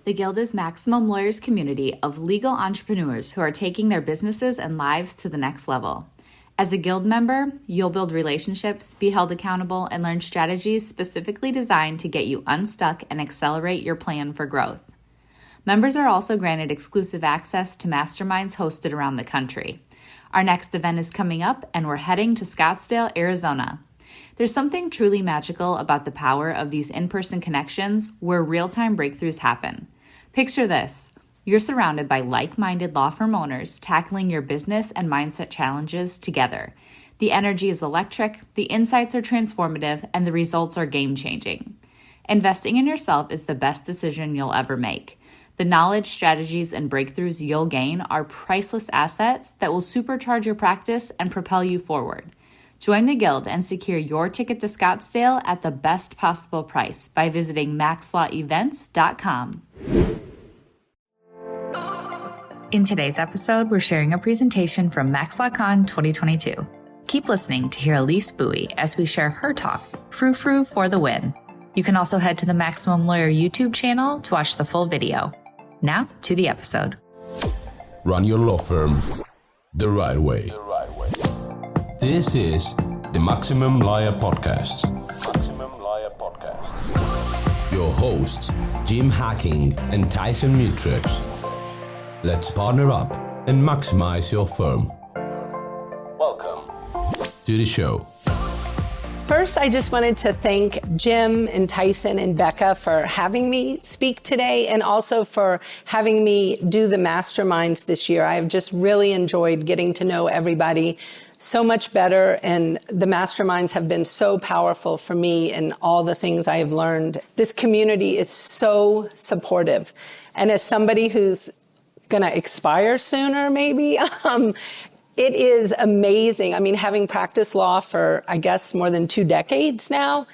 The Guild is Maximum Lawyers' community of legal entrepreneurs who are taking their businesses and lives to the next level. As a Guild member, you'll build relationships, be held accountable, and learn strategies specifically designed to get you unstuck and accelerate your plan for growth. Members are also granted exclusive access to masterminds hosted around the country. Our next event is coming up, and we're heading to Scottsdale, Arizona. There's something truly magical about the power of these in-person connections where real-time breakthroughs happen. Picture this. You're surrounded by like-minded law firm owners tackling your business and mindset challenges together. The energy is electric, the insights are transformative, and the results are game-changing. Investing in yourself is the best decision you'll ever make. The knowledge, strategies, and breakthroughs you'll gain are priceless assets that will supercharge your practice and propel you forward. Join the Guild and secure your ticket to Scottsdale at the best possible price by visiting MaxLawEvents.com. In today's episode, we're sharing a presentation from MaxLawCon 2022. Keep listening to hear Elise Buie as we share her talk, Froo Froo for the win. You can also head to the Maximum Lawyer YouTube channel to watch the full video. Now, to the episode. Run your law firm the right way. This is the Maximum Lawyer Podcast. Your hosts, Jim Hacking and Tyson Mutrux. Let's partner up and maximize your firm. Welcome to the show. First, I just wanted to thank Jim and Tyson and Becca for having me speak today and also for having me do the masterminds this year. I've just really enjoyed getting to know everybody so much better, and the masterminds have been so powerful for me and all the things I have learned. This community is so supportive. And as somebody who's going to expire sooner, maybe, it is amazing. I mean, having practiced law for, I guess, more than 2 decades now,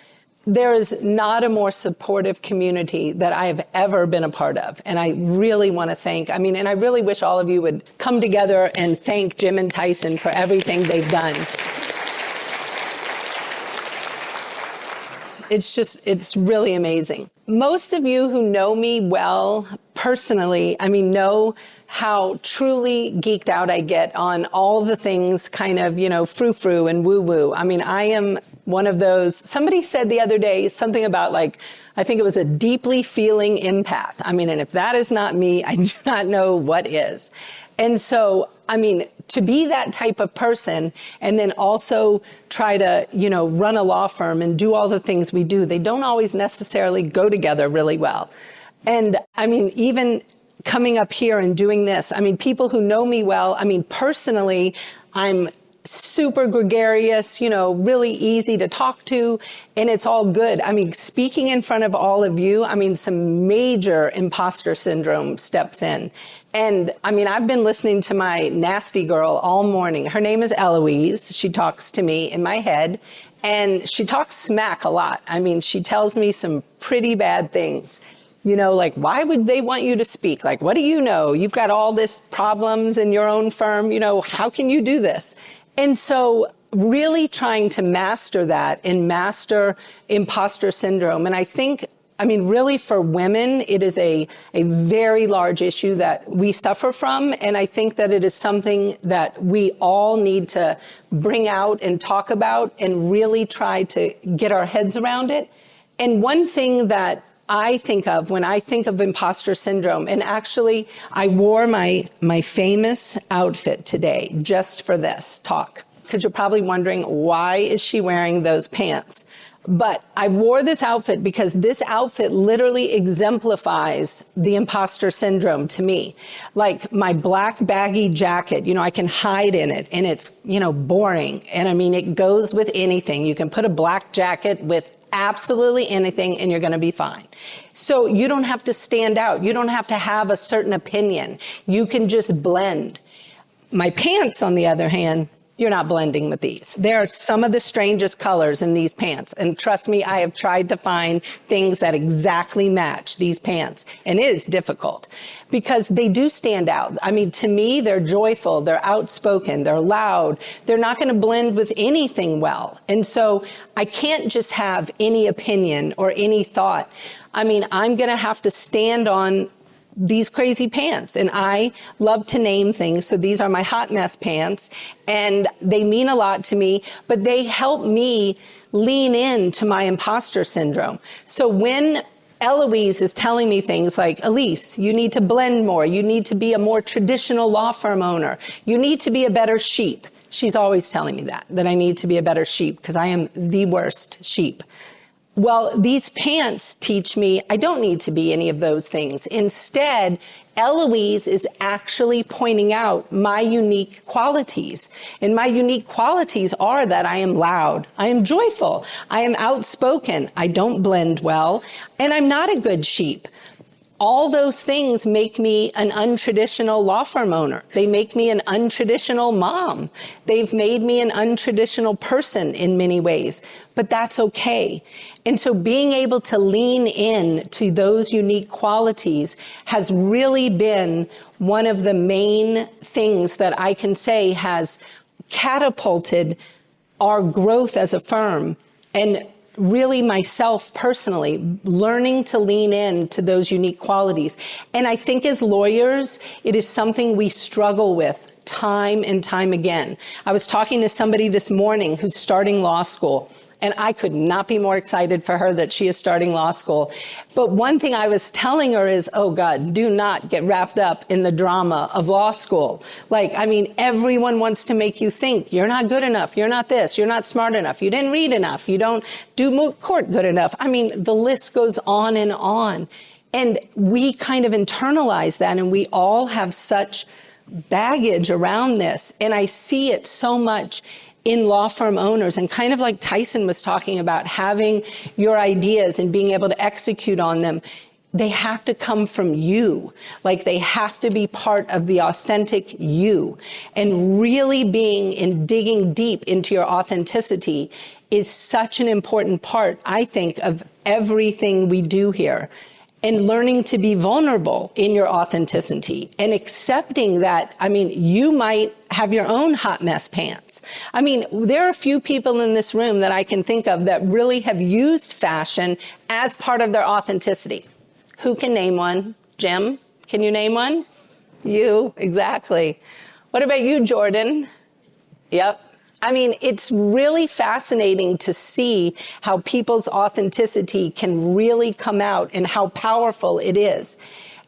there is not a more supportive community that I have ever been a part of. And I really want to thank, and I really wish all of you would come together and thank Jim and Tyson for everything they've done. It's really amazing. Most of you who know me well personally, know how truly geeked out I get on all the things kind of, frou-frou and woo-woo. I am one of those, somebody said the other day something about I think it was a deeply feeling empath. And if that is not me, I do not know what is. And so, to be that type of person and then also try to, run a law firm and do all the things we do, they don't always necessarily go together really well. And even coming up here and doing this, people who know me well, personally, I'm super gregarious, really easy to talk to, and it's all good. Speaking in front of all of you, some major imposter syndrome steps in. And I've been listening to my nasty girl all morning. Her name is Eloise. She talks to me in my head, and she talks smack a lot. She tells me some pretty bad things. Why would they want you to speak? What do you know? You've got all this problems in your own firm. How can you do this? And so really trying to master that and master imposter syndrome. And I think, really for women, it is a very large issue that we suffer from. And I think that it is something that we all need to bring out and talk about and really try to get our heads around it. And one thing that I think of when I think of imposter syndrome, and actually I wore my famous outfit today just for this talk, because you're probably wondering, why is she wearing those pants? But I wore this outfit because this outfit literally exemplifies the imposter syndrome to me. My black baggy jacket, I can hide in it, and it's, boring. And it goes with anything. You can put a black jacket with absolutely anything and you're going to be fine. So you don't have to stand out. You don't have to have a certain opinion. You can just blend. My pants, on the other hand, you're not blending with these. There are some of the strangest colors in these pants. And trust me, I have tried to find things that exactly match these pants. And it is difficult because they do stand out. To me, they're joyful, they're outspoken, they're loud. They're not going to blend with anything well. And so I can't just have any opinion or any thought. I'm going to have to stand on these crazy pants. And I love to name things. So these are my hot mess pants, and they mean a lot to me, but they help me lean into my imposter syndrome. So when Eloise is telling me things like, Elise, you need to blend more. You need to be a more traditional law firm owner. You need to be a better sheep. She's always telling me that I need to be a better sheep because I am the worst sheep. Well, these pants teach me I don't need to be any of those things. Instead, Eloise is actually pointing out my unique qualities. And my unique qualities are that I am loud, I am joyful, I am outspoken, I don't blend well, and I'm not a good sheep. All those things make me an untraditional law firm owner. They make me an untraditional mom. They've made me an untraditional person in many ways, but that's okay. And so being able to lean in to those unique qualities has really been one of the main things that I can say has catapulted our growth as a firm, and really myself personally, learning to lean in to those unique qualities. And I think as lawyers, it is something we struggle with time and time again. I was talking to somebody this morning who's starting law school, and I could not be more excited for her that she is starting law school. But one thing I was telling her is, oh God, do not get wrapped up in the drama of law school. Everyone wants to make you think you're not good enough, you're not this, you're not smart enough, you didn't read enough, you don't do moot court good enough. The list goes on and on. And we kind of internalize that, and we all have such baggage around this. And I see it so much in law firm owners, and kind of like Tyson was talking about, having your ideas and being able to execute on them. They have to come from you. They have to be part of the authentic you. And really digging deep into your authenticity is such an important part, I think, of everything we do here. And learning to be vulnerable in your authenticity and accepting that, you might have your own hot mess pants. There are a few people in this room that I can think of that really have used fashion as part of their authenticity. Who can name one? Jim, can you name one? You, exactly. What about you, Jordan? Yep. It's really fascinating to see how people's authenticity can really come out and how powerful it is.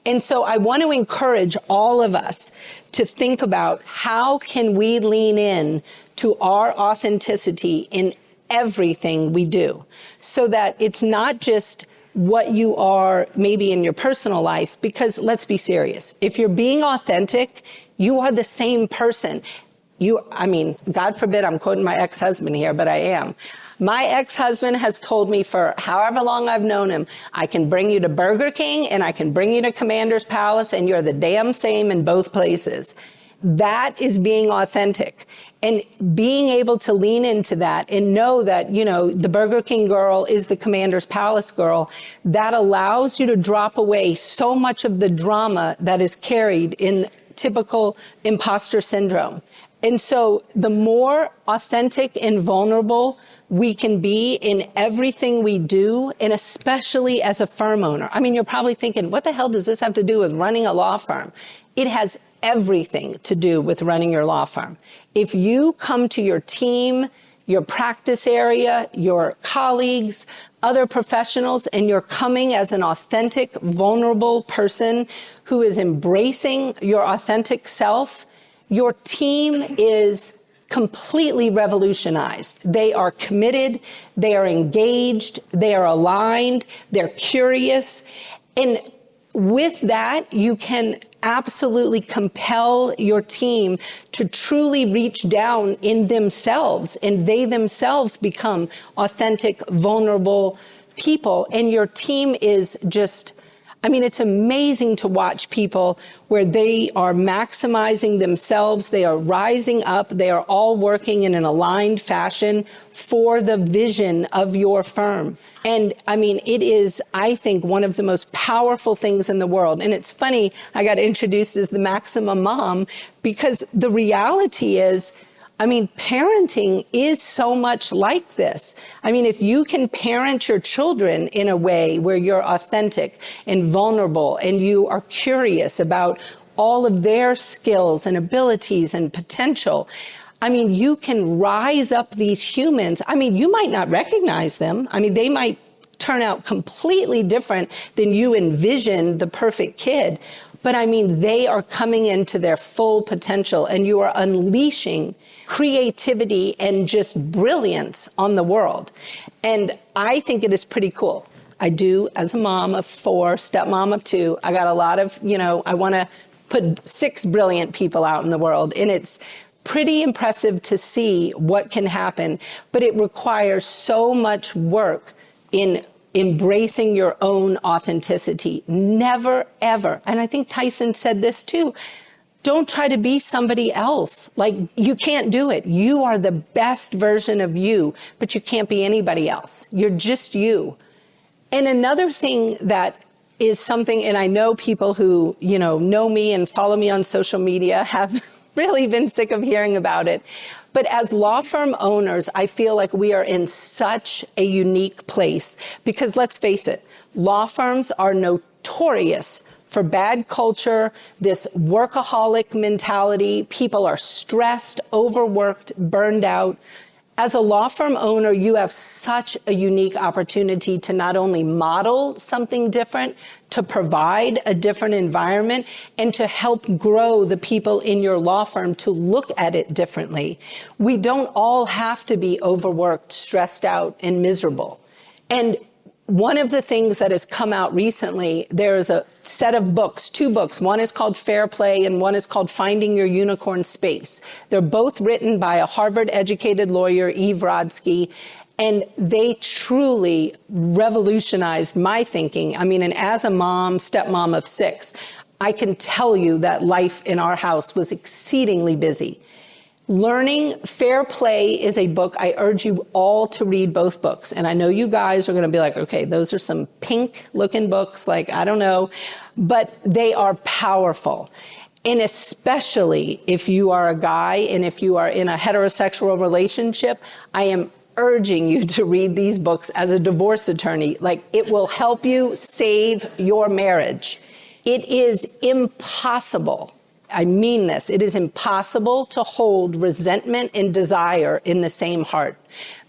And so I want to encourage all of us to think about how can we lean in to our authenticity in everything we do, so that it's not just what you are maybe in your personal life, because let's be serious. If you're being authentic, you are the same person. God forbid I'm quoting my ex-husband here, but I am. My ex-husband has told me for however long I've known him, I can bring you to Burger King and I can bring you to Commander's Palace, and you're the damn same in both places. That is being authentic, and being able to lean into that and know that, the Burger King girl is the Commander's Palace girl. That allows you to drop away so much of the drama that is carried in typical imposter syndrome. And so the more authentic and vulnerable we can be in everything we do, and especially as a firm owner. You're probably thinking, what the hell does this have to do with running a law firm? It has everything to do with running your law firm. If you come to your team, your practice area, your colleagues, other professionals, and you're coming as an authentic, vulnerable person who is embracing your authentic self, your team is completely revolutionized. They are committed, they are engaged, they are aligned, they're curious. And with that, you can absolutely compel your team to truly reach down in themselves, and they themselves become authentic, vulnerable people. And your team is just, it's amazing to watch people where they are maximizing themselves, they are rising up, they are all working in an aligned fashion for the vision of your firm. And it is, I think, one of the most powerful things in the world. And it's funny, I got introduced as the maximum mom, because the reality is, I mean, parenting is so much like this. I mean, if you can parent your children in a way where you're authentic and vulnerable and you are curious about all of their skills and abilities and potential, I mean, you can rise up these humans. I mean, you might not recognize them. I mean, they might turn out completely different than you envisioned the perfect kid. But I mean, they are coming into their full potential, and you are unleashing creativity and just brilliance on the world. And I think it is pretty cool. I do, as a mom of 4, stepmom of 2, I got a lot of, I want to put 6 brilliant people out in the world. And it's pretty impressive to see what can happen, but it requires so much work in embracing your own authenticity. Never, ever. And I think Tyson said this too. Don't try to be somebody else. Like, you can't do it. You are the best version of you, but you can't be anybody else. You're just you. And another thing that is something, and I know people who, know me and follow me on social media have really been sick of hearing about it. But as law firm owners, I feel like we are in such a unique place because, let's face it, law firms are notorious for bad culture, this workaholic mentality. People are stressed, overworked, burned out. As a law firm owner, you have such a unique opportunity to not only model something different, to provide a different environment, and to help grow the people in your law firm to look at it differently. We don't all have to be overworked, stressed out, and miserable. And one of the things that has come out recently, there's a set of books, 2 books. One is called Fair Play and one is called Finding Your Unicorn Space. They're both written by a Harvard-educated lawyer, Eve Rodsky, and they truly revolutionized my thinking. I mean, and as a mom, stepmom of 6, I can tell you that life in our house was exceedingly busy. Learning Fair Play is a book. I urge you all to read both books. And I know you guys are going to be like, okay, those are some pink looking books. Like, I don't know, but they are powerful. And especially if you are a guy and if you are in a heterosexual relationship, I am urging you to read these books as a divorce attorney. Like, it will help you save your marriage. It is impossible. I mean this. It is impossible to hold resentment and desire in the same heart.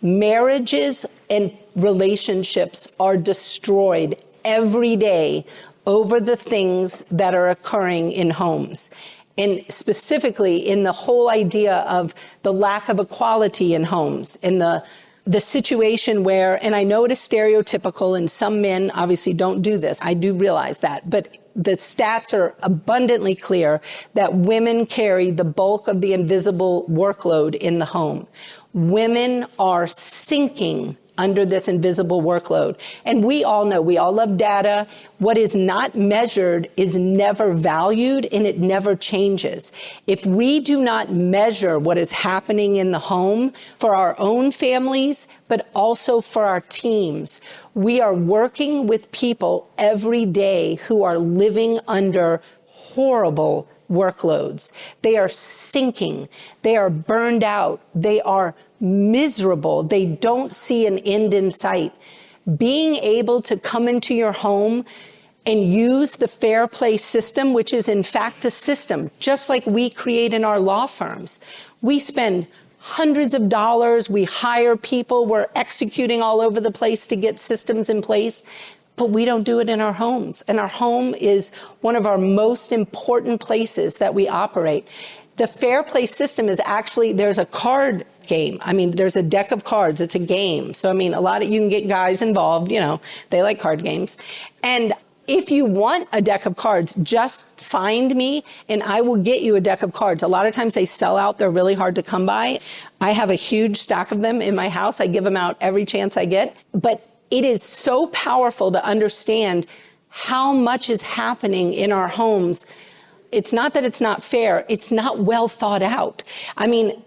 Marriages and relationships are destroyed every day over the things that are occurring in homes. And specifically in the whole idea of the lack of equality in homes and the situation where, and I know it is stereotypical and some men obviously don't do this. I do realize that, but the stats are abundantly clear that women carry the bulk of the invisible workload in the home. Women are sinking under this invisible workload. And we all know, we all love data. What is not measured is never valued and it never changes. If we do not measure what is happening in the home for our own families, but also for our teams, we are working with people every day who are living under horrible workloads. They are sinking. They are burned out. They are miserable. They don't see an end in sight. Being able to come into your home and use the Fair Play system, which is in fact a system, just like we create in our law firms. We spend hundreds of dollars. We hire people. We're executing all over the place to get systems in place. But we don't do it in our homes. And our home is one of our most important places that we operate. The Fair Play system is actually, there's a card game. I mean, there's a deck of cards. It's a game. So, I mean, you can get guys involved, they like card games. And if you want a deck of cards, just find me and I will get you a deck of cards. A lot of times they sell out. They're really hard to come by. I have a huge stack of them in my house. I give them out every chance I get. But it is so powerful to understand how much is happening in our homes. It's not that it's not fair. It's not well thought out. I mean,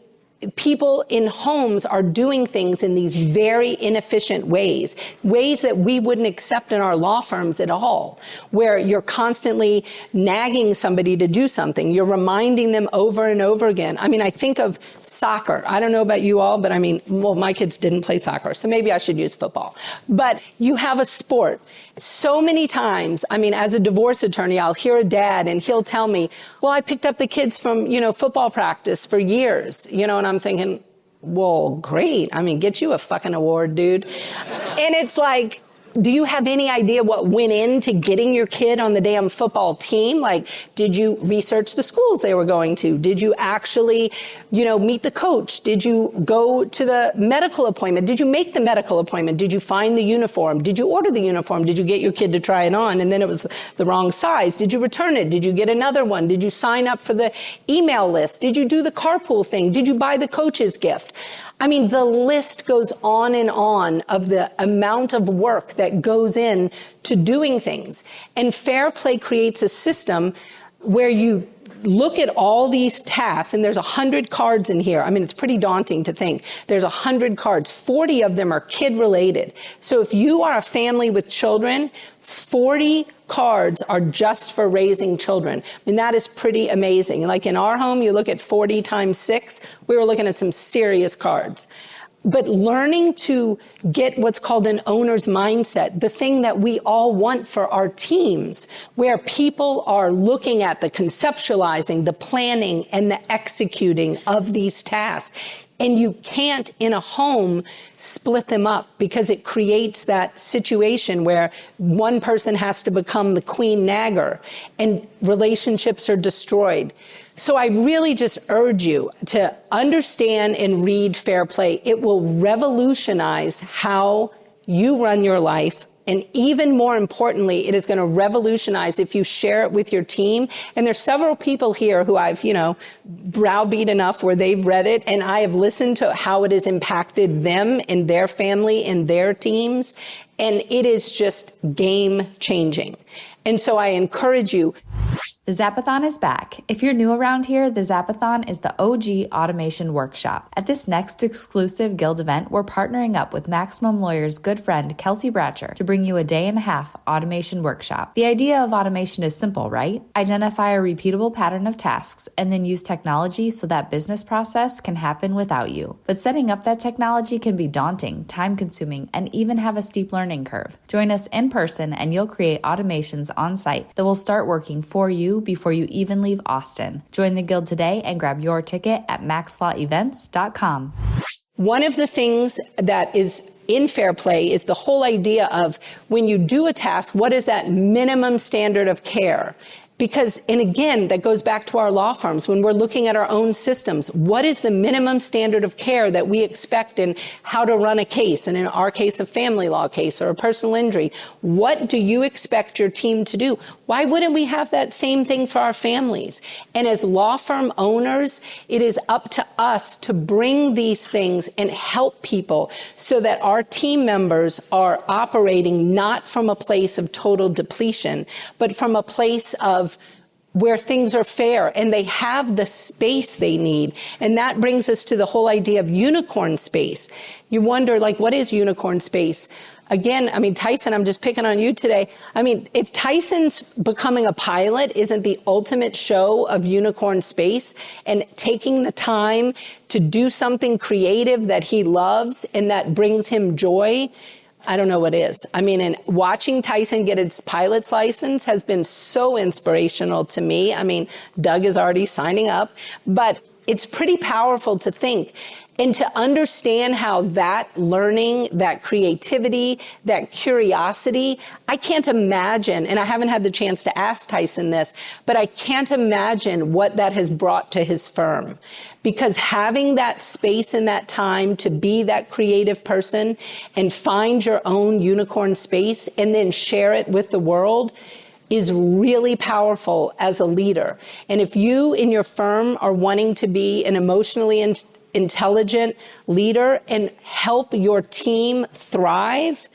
people in homes are doing things in these very inefficient ways that we wouldn't accept in our law firms at all, where you're constantly nagging somebody to do something. You're reminding them over and over again. I mean, I think of soccer. I don't know about you all, but I mean, well, my kids didn't play soccer, so maybe I should use football. But you have a sport. So many times, I mean, as a divorce attorney, I'll hear a dad and he'll tell me, well, I picked up the kids from, football practice for years, and I'm thinking, well, great. I mean, get you a fucking award, dude. And it's like, do you have any idea what went into getting your kid on the damn football team? Like, did you research the schools they were going to? Did you actually, meet the coach? Did you go to the medical appointment? Did you make the medical appointment? Did you find the uniform? Did you order the uniform? Did you get your kid to try it on and then it was the wrong size? Did you return it? Did you get another one? Did you sign up for the email list? Did you do the carpool thing? Did you buy the coach's gift? I mean, the list goes on and on of the amount of work that goes in to doing things. And Fair Play creates a system where you look at all these tasks, and there's 100 cards in here. I mean, it's pretty daunting to think. There's 100 cards. 40 of them are kid-related. So if you are a family with children, 40 cards are just for raising children. I mean, that is pretty amazing. Like in our home, you look at 40 times 6, we were looking at some serious cards. But learning to get what's called an owner's mindset, the thing that we all want for our teams, where people are looking at the conceptualizing, the planning, and the executing of these tasks. And you can't, in a home, split them up because it creates that situation where one person has to become the queen nagger and relationships are destroyed. So I really just urge you to understand and read Fair Play. It will revolutionize how you run your life. And even more importantly, it is going to revolutionize if you share it with your team. And there's several people here who I've, browbeat enough where they've read it. And I have listened to how it has impacted them and their family and their teams. And it is just game changing. And so I encourage you. The Zapathon is back. If you're new around here, the Zapathon is the OG automation workshop. At this next exclusive Guild event, we're partnering up with Maximum Lawyer's good friend, Kelsey Bratcher, to bring you a day-and-a-half automation workshop. The idea of automation is simple, right? Identify a repeatable pattern of tasks and then use technology so that business process can happen without you. But setting up that technology can be daunting, time-consuming, and even have a steep learning curve. Join us in person and you'll create automations on site that will start working for you before you even leave Austin. Join the Guild today and grab your ticket at maxlawevents.com. One of the things that is in Fair Play is the whole idea of when you do a task, what is that minimum standard of care? Because, and again, that goes back to our law firms. When we're looking at our own systems, what is the minimum standard of care that we expect in how to run a case? And in our case, a family law case or a personal injury, what do you expect your team to do? Why wouldn't we have that same thing for our families? And as law firm owners, it is up to us to bring these things and help people so that our team members are operating not from a place of total depletion, but from a place of where things are fair and they have the space they need. And that brings us to the whole idea of unicorn space. You wonder, what is unicorn space? Again, Tyson, I'm just picking on you today. If Tyson's becoming a pilot isn't the ultimate show of unicorn space and taking the time to do something creative that he loves and that brings him joy, I don't know what is. And watching Tyson get his pilot's license has been so inspirational to me. Doug is already signing up, but it's pretty powerful to think and to understand how that learning, that creativity, that curiosity, I can't imagine, and I haven't had the chance to ask Tyson this, but I can't imagine what that has brought to his firm. Because having that space and that time to be that creative person and find your own unicorn space and then share it with the world is really powerful as a leader. And if you in your firm are wanting to be an emotionally intelligent leader and help your team thrive,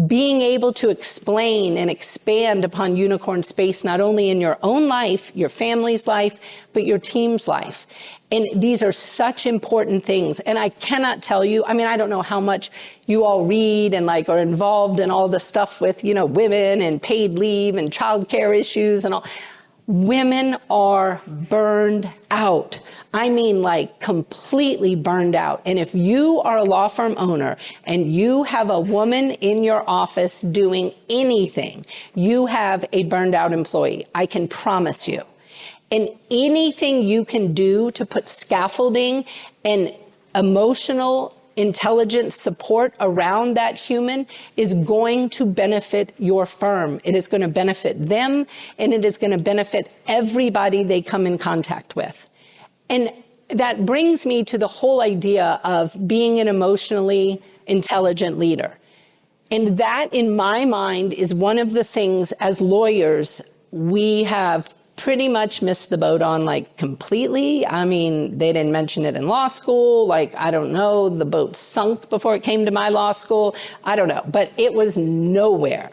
being able to explain and expand upon unicorn space, not only in your own life, your family's life, but your team's life. And these are such important things. And I cannot tell you, I mean, I don't know how much you all read and like are involved in all the stuff with, you know, women and paid leave and childcare issues and all. Women are burned out. I mean, like completely burned out. And if you are a law firm owner and you have a woman in your office doing anything, you have a burned out employee. I can promise you. And anything you can do to put scaffolding and emotional intelligent support around that human is going to benefit your firm. It is going to benefit them, and it is going to benefit everybody they come in contact with. And that brings me to the whole idea of being an emotionally intelligent leader. And that, in my mind, is one of the things as lawyers we have pretty much missed the boat on, like, completely. I mean, they didn't mention it in law school. Like, I don't know, the boat sunk before it came to my law school. I don't know, but it was nowhere.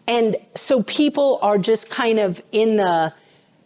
And so people are just kind of in the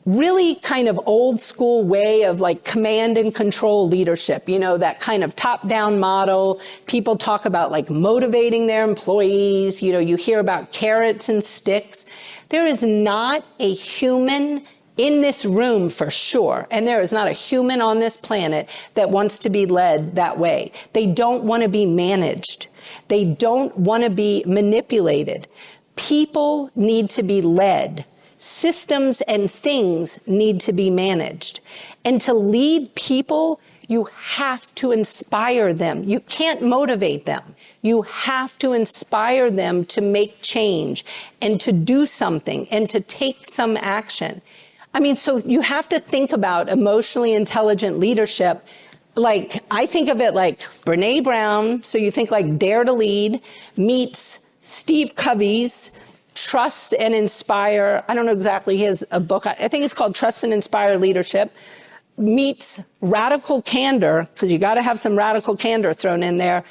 really kind of old school way of like command and control leadership, you know, that kind of top-down model. People talk about like motivating their employees. You know, you hear about carrots and sticks. There is not a human in this room for sure, and there is not a human on this planet that wants to be led that way. They don't want to be managed. They don't want to be manipulated. People need to be led. Systems and things need to be managed. And to lead people, you have to inspire them. You can't motivate them. You have to inspire them to make change and to do something and to take some action. I mean, so you have to think about emotionally intelligent leadership. Like, I think of it like Brene Brown. So you think like Dare to Lead meets Steve Covey's Trust and Inspire. I don't know exactly. He has a book. I think it's called Trust and Inspire Leadership. Meets Radical Candor, because you got to have some radical candor thrown in there.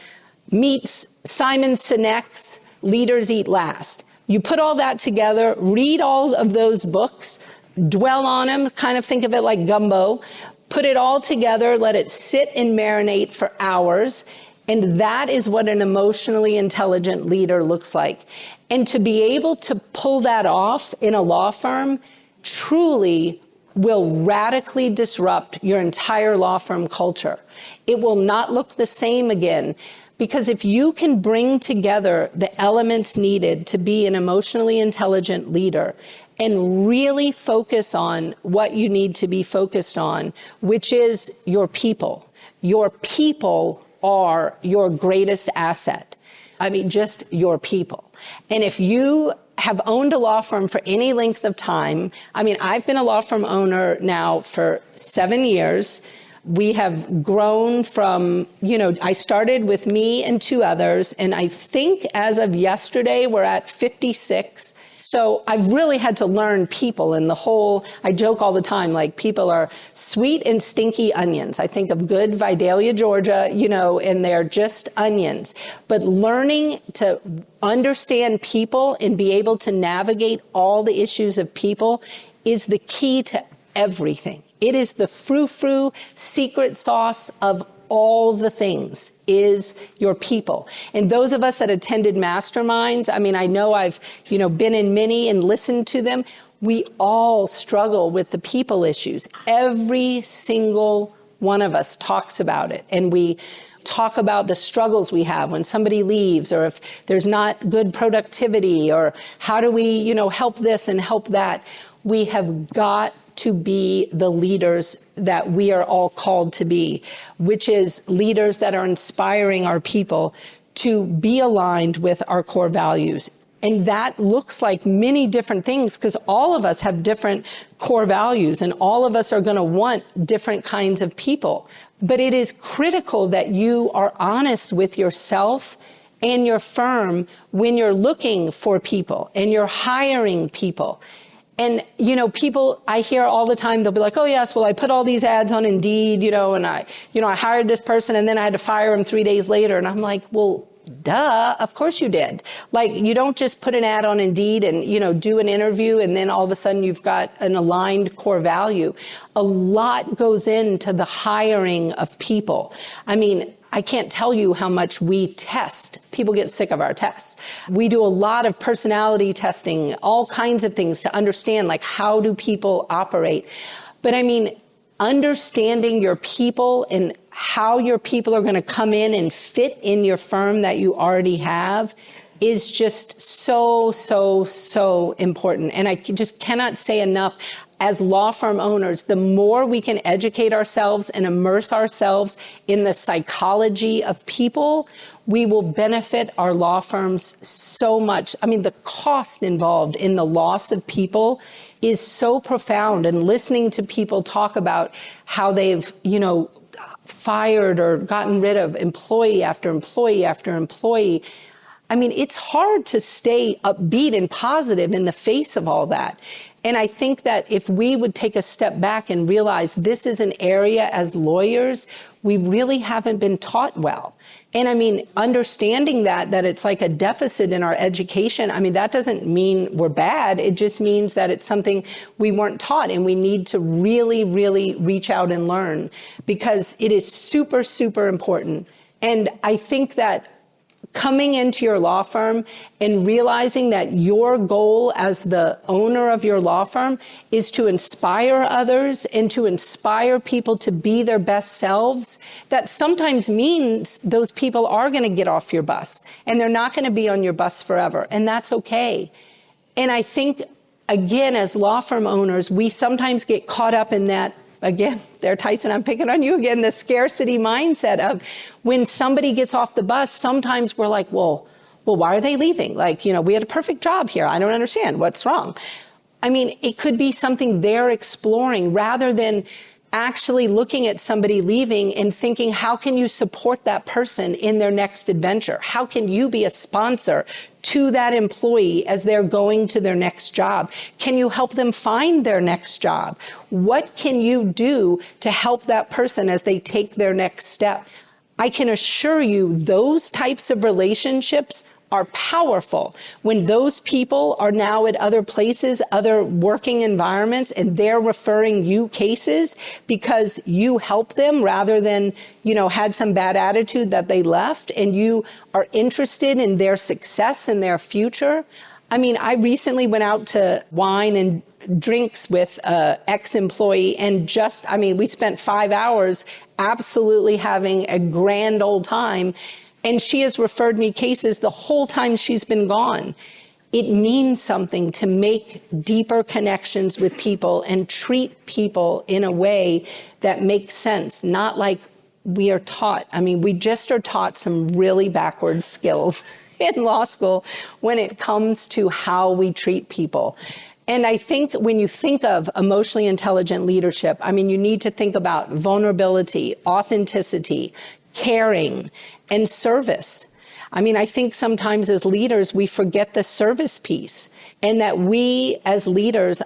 Meets Simon Sinek's Leaders Eat Last. You put all that together, read all of those books, dwell on them, kind of think of it like gumbo, put it all together, let it sit and marinate for hours. And that is what an emotionally intelligent leader looks like. And to be able to pull that off in a law firm truly will radically disrupt your entire law firm culture. It will not look the same again. Because if you can bring together the elements needed to be an emotionally intelligent leader and really focus on what you need to be focused on, which is your people. Your people are your greatest asset. I mean, just your people. And if you have owned a law firm for any length of time, I mean, I've been a law firm owner now for 7 years. We have grown from, you know, I started with me and 2 others, and I think as of yesterday, we're at 56. So I've really had to learn people and the whole, I joke all the time, like people are sweet and stinky onions. I think of good Vidalia, Georgia, you know, and they're just onions. But learning to understand people and be able to navigate all the issues of people is the key to everything. It is the Froo Froo secret sauce of all the things is your people. And those of us that attended masterminds, I mean, I know I've, you know, been in many and listened to them. We all struggle with the people issues. Every single one of us talks about it. And we talk about the struggles we have when somebody leaves, or if there's not good productivity, or how do we, you know, help this and help that. We have got to be the leaders that we are all called to be, which is leaders that are inspiring our people to be aligned with our core values. And that looks like many different things, because all of us have different core values and all of us are going to want different kinds of people. But it is critical that you are honest with yourself and your firm when you're looking for people and you're hiring people. And, you know, people, I hear all the time, they'll be like, oh, yes, well, I put all these ads on Indeed, you know, and I hired this person and then I had to fire him 3 days later. And I'm like, well, duh, of course you did. Like, you don't just put an ad on Indeed and, do an interview and then all of a sudden you've got an aligned core value. A lot goes into the hiring of people. I mean, I can't tell you how much we test. People get sick of our tests. We do a lot of personality testing, all kinds of things to understand, like, how do people operate? But I mean, understanding your people and how your people are going to come in and fit in your firm that you already have is just so, so, so important. And I just cannot say enough. As law firm owners, the more we can educate ourselves and immerse ourselves in the psychology of people, we will benefit our law firms so much. I mean, the cost involved in the loss of people is so profound. And listening to people talk about how they've, fired or gotten rid of employee after employee after employee, I mean, it's hard to stay upbeat and positive in the face of all that. And I think that if we would take a step back and realize this is an area as lawyers, we really haven't been taught well. And I mean, understanding that it's like a deficit in our education, I mean, that doesn't mean we're bad. It just means that it's something we weren't taught, and we need to really, really reach out and learn, because it is super, super important. And I think that coming into your law firm and realizing that your goal as the owner of your law firm is to inspire others and to inspire people to be their best selves, that sometimes means those people are going to get off your bus and they're not going to be on your bus forever. And that's okay. And I think, again, as law firm owners, we sometimes get caught up in that. Again, there, Tyson, I'm picking on you again, the scarcity mindset of when somebody gets off the bus, sometimes we're like, well, why are they leaving? Like, we had a perfect job here. I don't understand. What's wrong? I mean, it could be something they're exploring rather than actually looking at somebody leaving and thinking, how can you support that person in their next adventure? How can you be a sponsor to that employee as they're going to their next job? Can you help them find their next job? What can you do to help that person as they take their next step? I can assure you those types of relationships are powerful when those people are now at other places, other working environments, and they're referring you cases because you helped them rather than, had some bad attitude that they left, and you are interested in their success and their future. I mean, I recently went out to wine and drinks with an ex-employee and we spent 5 hours absolutely having a grand old time. And she has referred me cases the whole time she's been gone. It means something to make deeper connections with people and treat people in a way that makes sense, not like we are taught. I mean, we just are taught some really backwards skills in law school when it comes to how we treat people. And I think when you think of emotionally intelligent leadership, I mean, you need to think about vulnerability, authenticity, caring, and service. I mean, I think sometimes as leaders, we forget the service piece, and that we as leaders,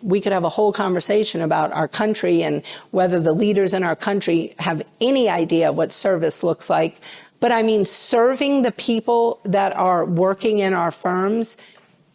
we could have a whole conversation about our country and whether the leaders in our country have any idea what service looks like. But I mean, serving the people that are working in our firms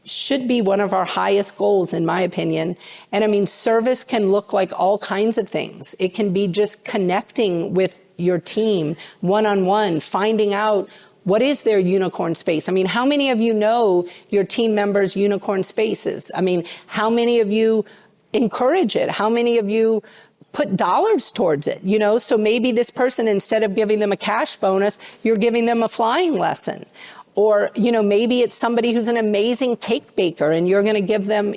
should be one of our highest goals, in my opinion. And I mean, service can look like all kinds of things. It can be just connecting with your team one-on-one, finding out what is their unicorn space. I mean, how many of you know your team members' unicorn spaces? I mean, how many of you encourage it? How many of you put dollars towards it? So maybe this person, instead of giving them a cash bonus, you're giving them a flying lesson. Or, maybe it's somebody who's an amazing cake baker and you're going to give them,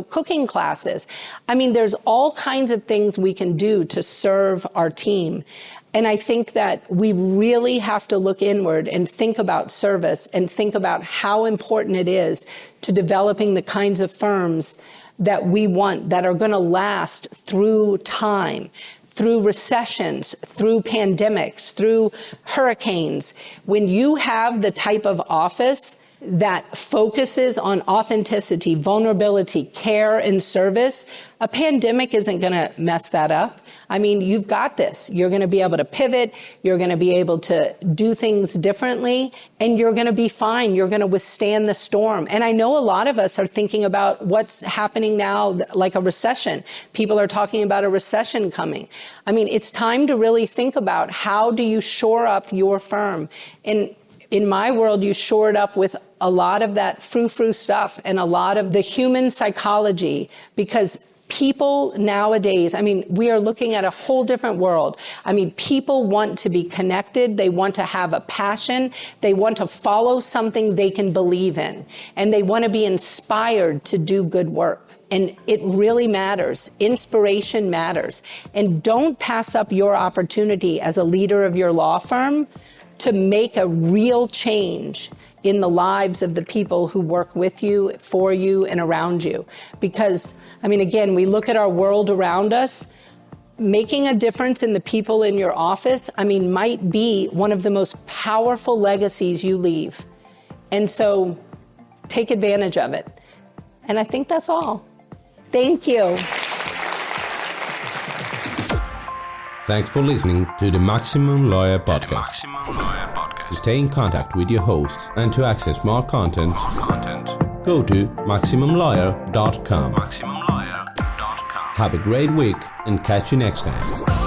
cooking classes. I mean, there's all kinds of things we can do to serve our team. And I think that we really have to look inward and think about service and think about how important it is to developing the kinds of firms that we want, that are going to last through time, through recessions, through pandemics, through hurricanes. When you have the type of office that focuses on authenticity, vulnerability, care, and service, a pandemic isn't going to mess that up. I mean, you've got this. You're going to be able to pivot. You're going to be able to do things differently, and you're going to be fine. You're going to withstand the storm. And I know a lot of us are thinking about what's happening now, like a recession. People are talking about a recession coming. I mean, it's time to really think about how do you shore up your firm. And in my world, you shore it up with a lot of that frou-frou stuff and a lot of the human psychology, because people nowadays, I mean, we are looking at a whole different world. I mean, people want to be connected. They want to have a passion. They want to follow something they can believe in. And they want to be inspired to do good work. And it really matters. Inspiration matters. And don't pass up your opportunity as a leader of your law firm to make a real change in the lives of the people who work with you, for you, and around you. Because, I mean, again, we look at our world around us, making a difference in the people in your office, I mean, might be one of the most powerful legacies you leave. And so take advantage of it. And I think that's all. Thank you. Thanks for listening to the Maximum Lawyer Podcast. To stay in contact with your host and to access more content, go to MaximumLawyer.com. Have a great week and catch you next time.